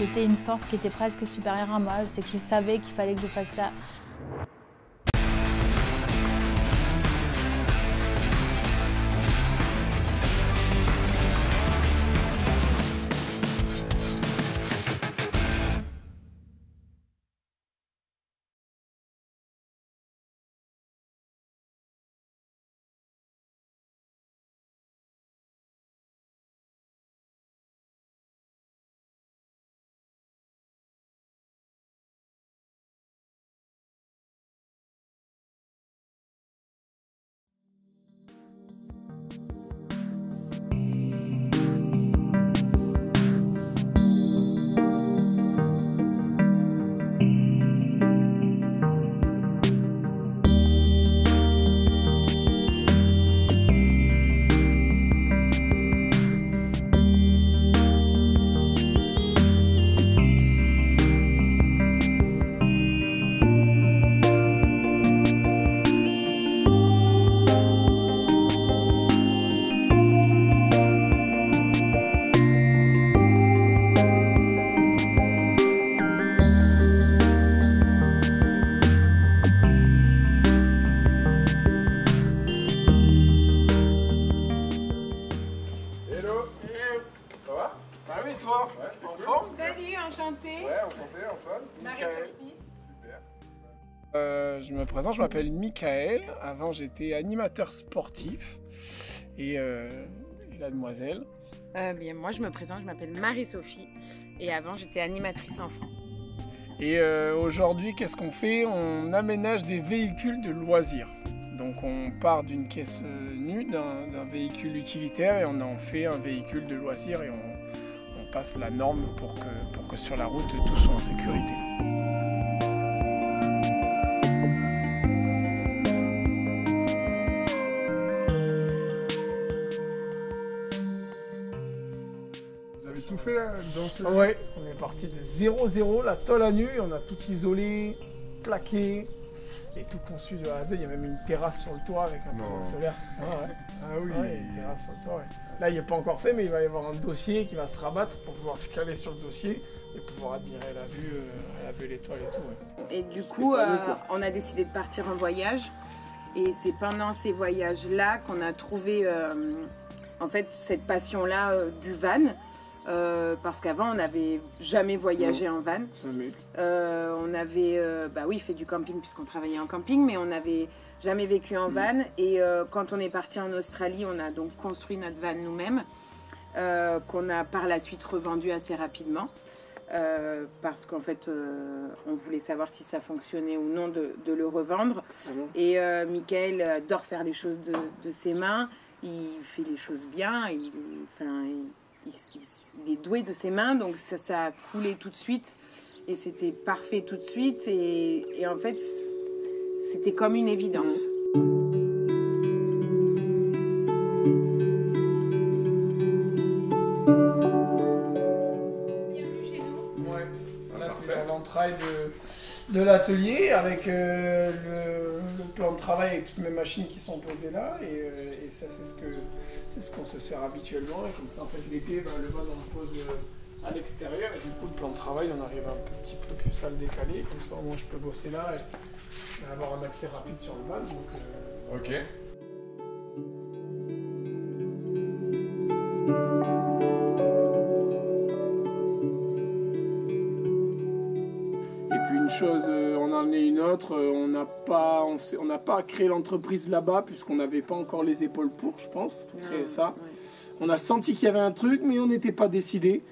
c'était une force qui était presque supérieure à moi. C'est que je savais qu'il fallait que je fasse ça. Je me présente, je m'appelle Michael. Avant, j'étais animateur sportif et la demoiselle. Bien, moi, je me présente, je m'appelle Marie-Sophie et avant, j'étais animatrice enfant. Et aujourd'hui, qu'est-ce qu'on fait? On aménage des véhicules de loisirs. Donc, on part d'une caisse nue, d'un véhicule utilitaire et on en fait un véhicule de loisirs et on passe la norme pour que sur la route, tout soit en sécurité. Tout fait là dans Ouais, on est parti de 0-0, la tôle à nu, on a tout isolé, plaqué et tout conçu de A à Z. Il y a même une terrasse sur le toit avec un panneau solaire. Ah oui, il y a une terrasse sur le toit. Ouais. Là, il n'est pas encore fait, mais il va y avoir un dossier qui va se rabattre pour pouvoir se caler sur le dossier et pouvoir admirer la vue, l'étoile et tout. Ouais. Et du coup, on a décidé de partir en voyage. Et c'est pendant ces voyages-là qu'on a trouvé en fait cette passion-là du van. Parce qu'avant on n'avait jamais voyagé en van. On avait fait du camping puisqu'on travaillait en camping, mais on n'avait jamais vécu en van. Et quand on est parti en Australie, on a donc construit notre van nous-mêmes, qu'on a par la suite revendu assez rapidement. Parce qu'en fait on voulait savoir si ça fonctionnait ou non de le revendre. Et Michael adore faire les choses de ses mains, il fait les choses bien, il est doué de ses mains, donc ça a coulé tout de suite et c'était parfait tout de suite et en fait c'était comme une évidence. Bienvenue chez nous. Ouais, voilà, t'es dans l'entraille de l'atelier avec le plan de travail avec toutes mes machines qui sont posées là et ça c'est ce qu'on se sert habituellement et comme ça en fait l'été le van on le pose à l'extérieur et du coup le plan de travail on arrive un petit peu plus à le décaler comme ça au moins je peux bosser là et avoir un accès rapide sur le van donc Ok. Une chose en a amené une autre, on n'a pas créé l'entreprise là-bas puisqu'on n'avait pas encore les épaules pour, je pense, pour créer ça. Ouais. On a senti qu'il y avait un truc, mais on n'était pas décidé.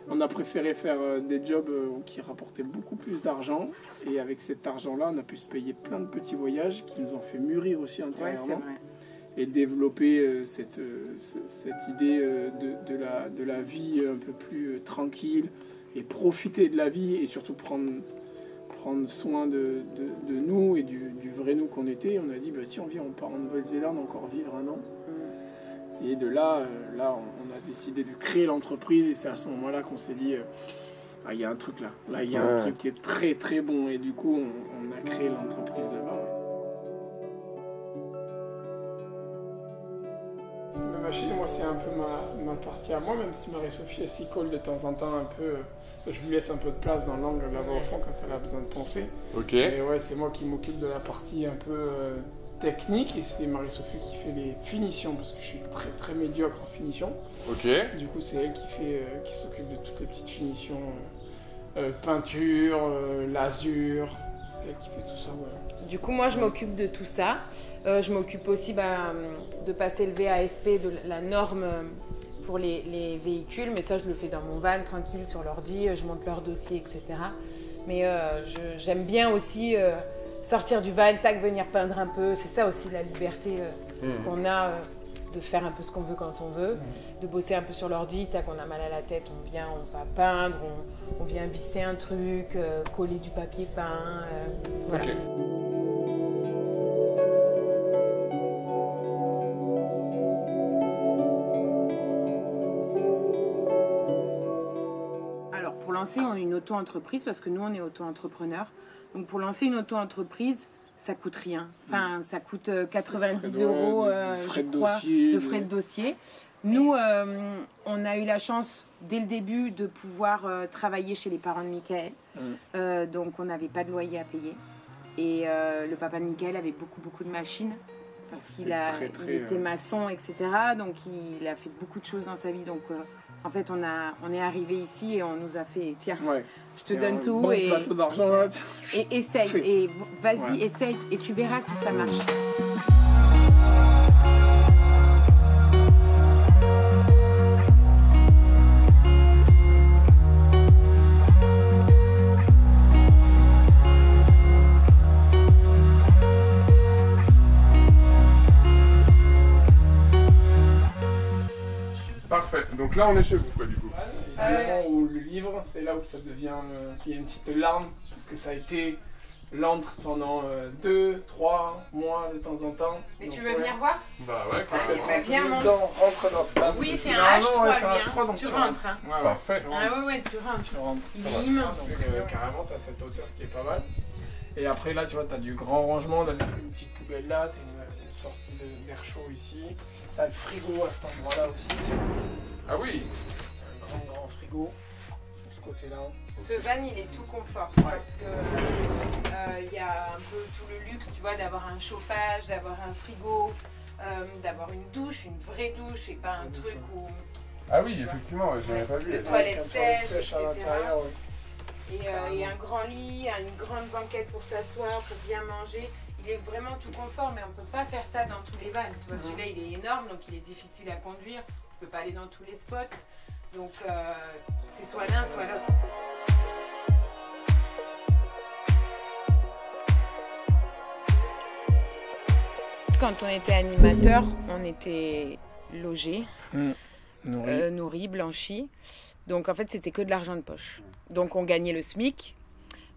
On a préféré faire des jobs qui rapportaient beaucoup plus d'argent. Et avec cet argent-là, on a pu se payer plein de petits voyages qui nous ont fait mûrir aussi intérieurement. Et développer cette idée de la vie un peu plus tranquille et profiter de la vie et surtout prendre soin de nous et du vrai nous qu'on était. On a dit, bah, tiens, on part en Nouvelle-Zélande encore vivre un an. Et de là, on a décidé de créer l'entreprise et c'est à ce moment-là qu'on s'est dit, ah, il y a un truc là. Là, il y a un truc qui est très très bon. Et du coup, on a créé l'entreprise là-bas. machine, moi c'est un peu ma partie à moi, même si Marie-Sophie elle s'y colle de temps en temps un peu. Je lui laisse un peu de place dans l'angle là-bas au fond quand elle a besoin de penser. Ok. Et ouais, c'est moi qui m'occupe de la partie un peu technique et c'est Marie-Sophie qui fait les finitions parce que je suis très très médiocre en finition. Ok. Du coup, c'est elle qui s'occupe de toutes les petites finitions, peinture, lasure. C'est elle qui fait tout ça. Ouais. Du coup, moi, je m'occupe de tout ça. Je m'occupe aussi de passer le VASP, de la norme pour les véhicules. Mais ça, je le fais dans mon van, tranquille, sur l'ordi. Je monte leur dossier, etc. Mais j'aime bien aussi sortir du van, tac, venir peindre un peu. C'est ça aussi la liberté qu'on a de faire un peu ce qu'on veut quand on veut, de bosser un peu sur l'ordi. Tac, on a mal à la tête, on va peindre, on vient visser un truc, coller du papier peint. Voilà. Ok. Alors, pour lancer une auto-entreprise, parce que nous, on est auto-entrepreneurs, donc pour lancer une auto-entreprise, ça coûte rien. Enfin, ça coûte 90 € de frais de dossier. Nous, on a eu la chance, dès le début, de pouvoir travailler chez les parents de Michael. Donc, on n'avait pas de loyer à payer. Et le papa de Michael avait beaucoup de machines. Parce qu'il était maçon, etc. Donc, il a fait beaucoup de choses dans sa vie. Donc, en fait, on est arrivé ici et on nous a fait, tiens, je te donne tout. Bon et plateau d'argent là. Et essaye, et vas-y, essaye, et tu verras si ça marche. Parfait. Donc là, on est chez vous, quoi, du coup. Évidemment, où le livre, c'est là où ça devient. Il y a une petite larme, parce que ça a été l'antre pendant 2-3 mois de temps en temps. Mais donc, tu veux venir voir? Bah ça ouais, sera Allez, peut-être bah, viens, monte. rentre dans ce table. Oui, c'est un Normalement, H3, c'est un lui, H3, donc tu rentres. Hein. Ouais, Parfait. tu rentres. Ouais, tu rentres. Tu rentres. Il est immense. Donc, carrément, tu as cette hauteur qui est pas mal. Et après, là, tu vois, tu as du grand rangement, tu as une petite poubelle là, tu as une sortie d'air chaud ici. Tu as le frigo à cet endroit-là aussi. Ah oui. Tu as un grand frigo sur ce côté-là. Ce van, il est tout confort. Parce que il y a un peu tout le luxe, tu vois, d'avoir un chauffage, d'avoir un frigo, d'avoir une douche, une vraie douche et pas un truc où... Ah oui, effectivement, j'avais pas vu. Le toilette Avec un sèche, à etc. l'intérieur, ouais. Et un grand lit, une grande banquette pour s'asseoir, pour bien manger. Il est vraiment tout confort, mais on ne peut pas faire ça dans tous les vans. Tu vois, celui-là, il est énorme, donc il est difficile à conduire. Tu ne peux pas aller dans tous les spots. Donc, c'est soit l'un, soit l'autre. Quand on était animateur, on était logé, nourri, blanchi. Donc en fait, c'était que de l'argent de poche. Donc on gagnait le SMIC,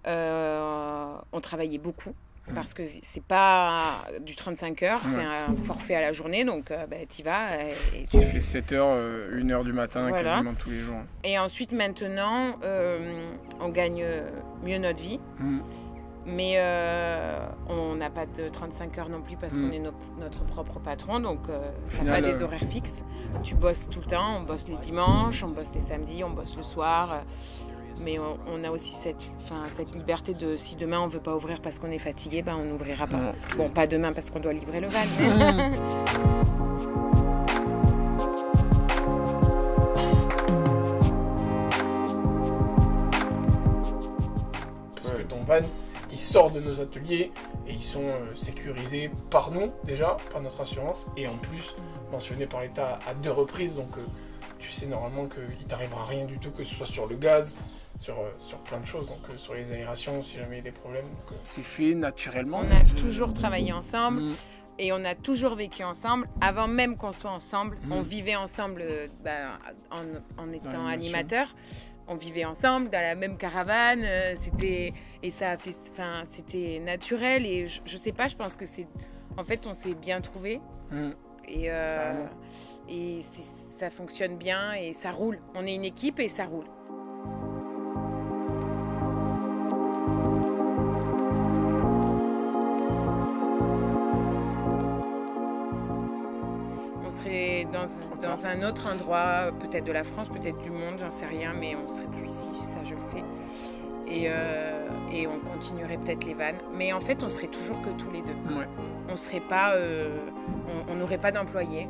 on travaillait beaucoup. Parce que c'est pas du 35 heures, c'est un forfait à la journée, donc t'y vas. Et tu fais 7 heures, 1 heure du matin, voilà. quasiment tous les jours. Et ensuite, maintenant, on gagne mieux notre vie. Mais on n'a pas de 35 heures non plus parce qu'on est notre propre patron, donc on n'a pas des horaires fixes. Tu bosses tout le temps, on bosse les dimanches, on bosse les samedis, on bosse le soir. Mais on a aussi cette liberté de, si demain on ne veut pas ouvrir parce qu'on est fatigué, on n'ouvrira pas. Bon, pas demain parce qu'on doit livrer le van. Mais... Parce que ton van, il sort de nos ateliers et ils sont sécurisés par nous déjà, par notre assurance, et en plus mentionnés par l'État à 2 reprises. Donc tu sais normalement qu'il t'arrivera rien du tout, que ce soit sur le gaz, sur plein de choses, donc sur les aérations si jamais il y a des problèmes. C'est fait naturellement. On a toujours travaillé ensemble. Et on a toujours vécu ensemble. Avant même qu'on soit ensemble, on vivait ensemble en étant animateur. On vivait ensemble dans la même caravane. C'était naturel. Et je sais pas, je pense que en fait, on s'est bien trouvé. Et ça fonctionne bien et ça roule. On est une équipe et ça roule. On serait dans un autre endroit, peut-être de la France, peut-être du monde, j'en sais rien, mais on ne serait plus ici, ça je le sais. Et on continuerait peut-être les vannes. Mais en fait, on serait toujours que tous les deux. Ouais. On serait pas, on n'aurait pas d'employés.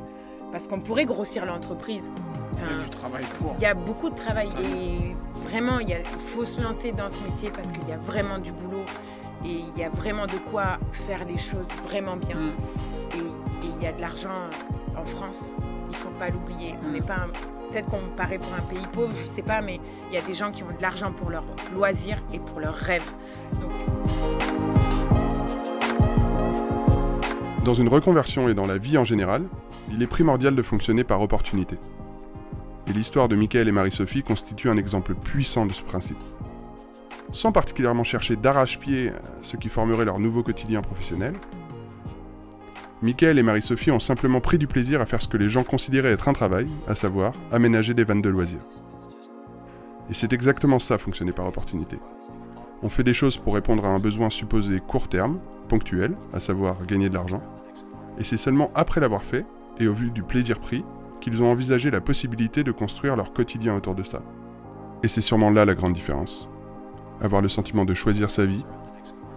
Parce qu'on pourrait grossir l'entreprise. Enfin, il y a du travail pour. Il y a beaucoup de travail. Et vraiment, il faut se lancer dans ce métier parce qu'il y a vraiment du boulot. Et il y a vraiment de quoi faire les choses vraiment bien. Et il y a de l'argent en France. Il ne faut pas l'oublier. On n'est pas... Peut-être qu'on me paraît pour un pays pauvre, je ne sais pas, mais il y a des gens qui ont de l'argent pour leurs loisirs et pour leurs rêves. Donc... Dans une reconversion et dans la vie en général, il est primordial de fonctionner par opportunité. Et l'histoire de Mickaël et Marie-Sophie constitue un exemple puissant de ce principe. Sans particulièrement chercher d'arrache-pied ce qui formerait leur nouveau quotidien professionnel, Mickaël et Marie-Sophie ont simplement pris du plaisir à faire ce que les gens considéraient être un travail, à savoir aménager des vannes de loisirs. Et c'est exactement ça, fonctionner par opportunité. On fait des choses pour répondre à un besoin supposé court terme, ponctuel, à savoir gagner de l'argent, et c'est seulement après l'avoir fait, et au vu du plaisir pris, qu'ils ont envisagé la possibilité de construire leur quotidien autour de ça. Et c'est sûrement là la grande différence. Avoir le sentiment de choisir sa vie,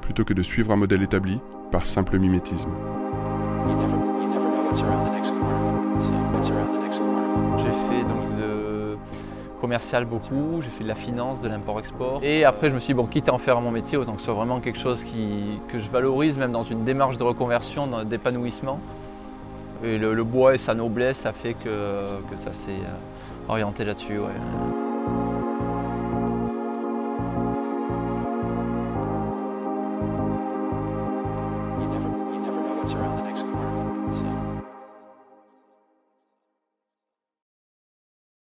plutôt que de suivre un modèle établi par simple mimétisme. J'ai fait donc de commercial beaucoup, j'ai fait de la finance, de l'import-export. Et après je me suis dit, bon, quitte à en faire mon métier, autant que ce soit vraiment quelque chose que je valorise, même dans une démarche de reconversion, d'épanouissement. Et le bois et sa noblesse, ça fait que ça s'est orienté là-dessus. Ouais. You never know what's around the